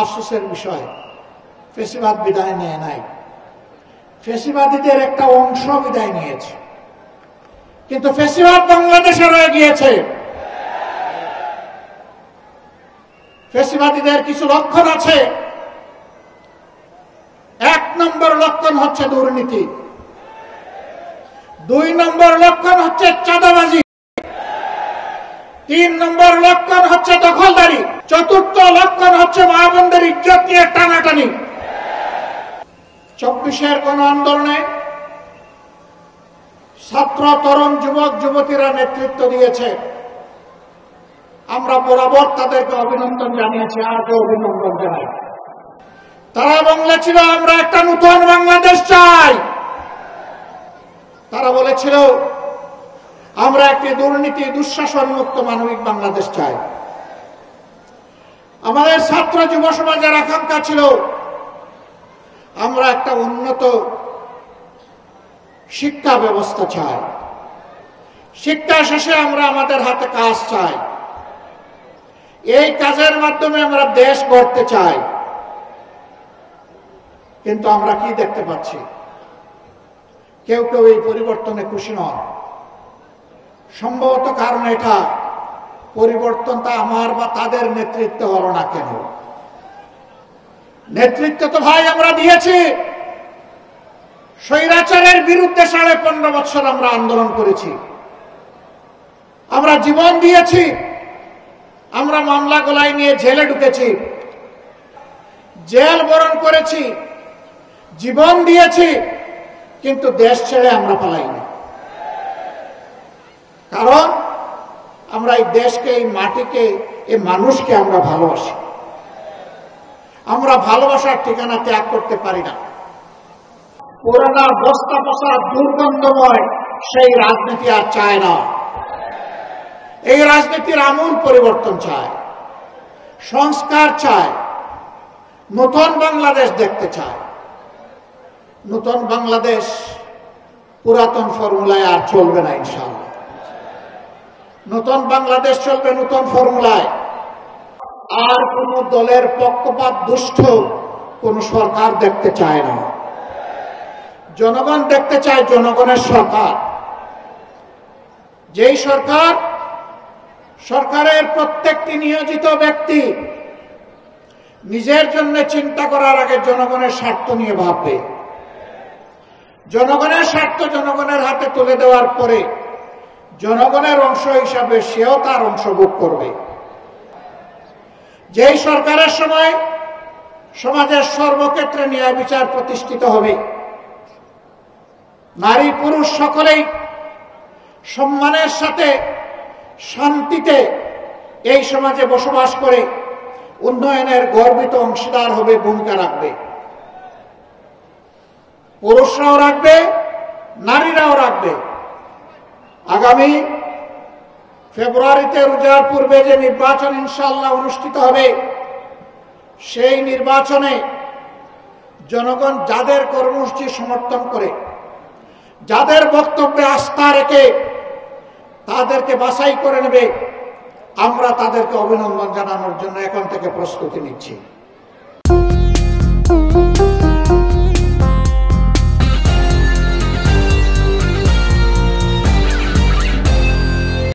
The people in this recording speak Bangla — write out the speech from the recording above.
আফসোসের বিষয়, ফ্যাসিবাদ বিদায় নেয় নাই। ফ্যাসিবাদীদের একটা অংশ বিদায় নিয়েছে, কিন্তু ফ্যাসিবাদ বাংলাদেশে রয়ে গিয়েছে। ফ্যাসিবাদীদের কিছু লক্ষণ আছে। 1 নম্বর লক্ষণ হচ্ছে দুর্নীতি, 2 নম্বর লক্ষণ হচ্ছে চাঁদাবাজি, 3 নম্বর লক্ষণ হচ্ছে দখলদারি, 4র্থ লক্ষণ হচ্ছে মা বোনদের ইজ্জত নিয়ে টানাটানি। 24-এর গণ আন্দোলনে ছাত্র, তরুণ, যুবক যুবতীরা নেতৃত্ব দিয়েছে। আমরা বরাবর তাদেরকে অভিনন্দন জানিয়েছি, আজও অভিনন্দন জানাই। তারা বলেছিল আমরা একটা নতুন বাংলাদেশ চাই। তারা বলেছিল আমরা একটি দুর্নীতি দুঃশাসন মুক্ত মানবিক বাংলাদেশ চাই। আমাদের ছাত্র যুব সমাজের আকাঙ্ক্ষা ছিল আমরা একটা উন্নত শিক্ষা ব্যবস্থা চাই। শিক্ষা শেষে আমরা আমাদের হাতে কাজ চাই। এই কাজের মাধ্যমে আমরা দেশ গড়তে চাই। কিন্তু আমরা কি দেখতে পাচ্ছি? কেউ কেউ এই পরিবর্তনে খুশি নন। সম্ভবত কারণ এটা পরিবর্তনটা আমার বা তাদের নেতৃত্বে হলো না কেন? নেতৃত্ব তো ভাই আমরা দিয়েছি। স্বৈরাচারের বিরুদ্ধে 15.5 বছর আমরা আন্দোলন করেছি, আমরা জীবন দিয়েছি, আমরা মামলা গলায় নিয়ে জেলে ঢুকেছি, জেল বরণ করেছি, জীবন দিয়েছি, কিন্তু দেশ ছেড়ে আমরা পালাইনি। কারণ আমরা এই দেশকে, এই মাটিকে, এই মানুষকে আমরা ভালোবাসি। আমরা ভালোবাসার ঠিকানা ত্যাগ করতে পারি না। পুরানা বস্তা পচা দুর্গন্ধময় সেই রাজনীতি আর চায় না। এই রাজনীতির আমূল পরিবর্তন চায়, সংস্কার চায়, নতুন বাংলাদেশ দেখতে চায়। নতুন বাংলাদেশ পুরাতন ফর্মুলায় আর চলবে না ইনশাআল্লাহ। নতুন বাংলাদেশ চলবে নতুন ফর্মুলায়। আর কোন দলের পক্ষপাত দুষ্ট কোন সরকার দেখতে চায় না। জনগণ দেখতে চায় জনগণের সরকার, যেই সরকারের প্রত্যেকটি নিয়োজিত ব্যক্তি নিজের জন্য চিন্তা করার আগে জনগণের স্বার্থ নিয়ে ভাববে। জনগণের স্বার্থ জনগণের হাতে তুলে দেওয়ার পরে জনগণের অংশ হিসাবে সেও তার অংশ ভোগ করবে। যেই সরকারের সময় সমাজের সর্বক্ষেত্রে ন্যায় বিচার প্রতিষ্ঠিত হবে, নারী পুরুষ সকলেই সম্মানের সাথে শান্তিতে এই সমাজে বসবাস করে উন্নয়নের গর্বিত অংশীদার হবে, ভূমিকা রাখবে। পুরুষরাও রাখবে, নারীরাও রাখবে। আগামী ফেব্রুয়ারিতে রোজার পূর্বে যে নির্বাচন ইনশাআল্লাহ অনুষ্ঠিত হবে, সেই নির্বাচনে জনগণ যাদের কর্মসূচি সমর্থন করে, যাদের বক্তব্যে আস্থা রেখে তাদেরকে বাছাই করে নেবে, আমরা তাদেরকে অভিনন্দন জানানোর জন্য এখন থেকে প্রস্তুতি নিচ্ছি।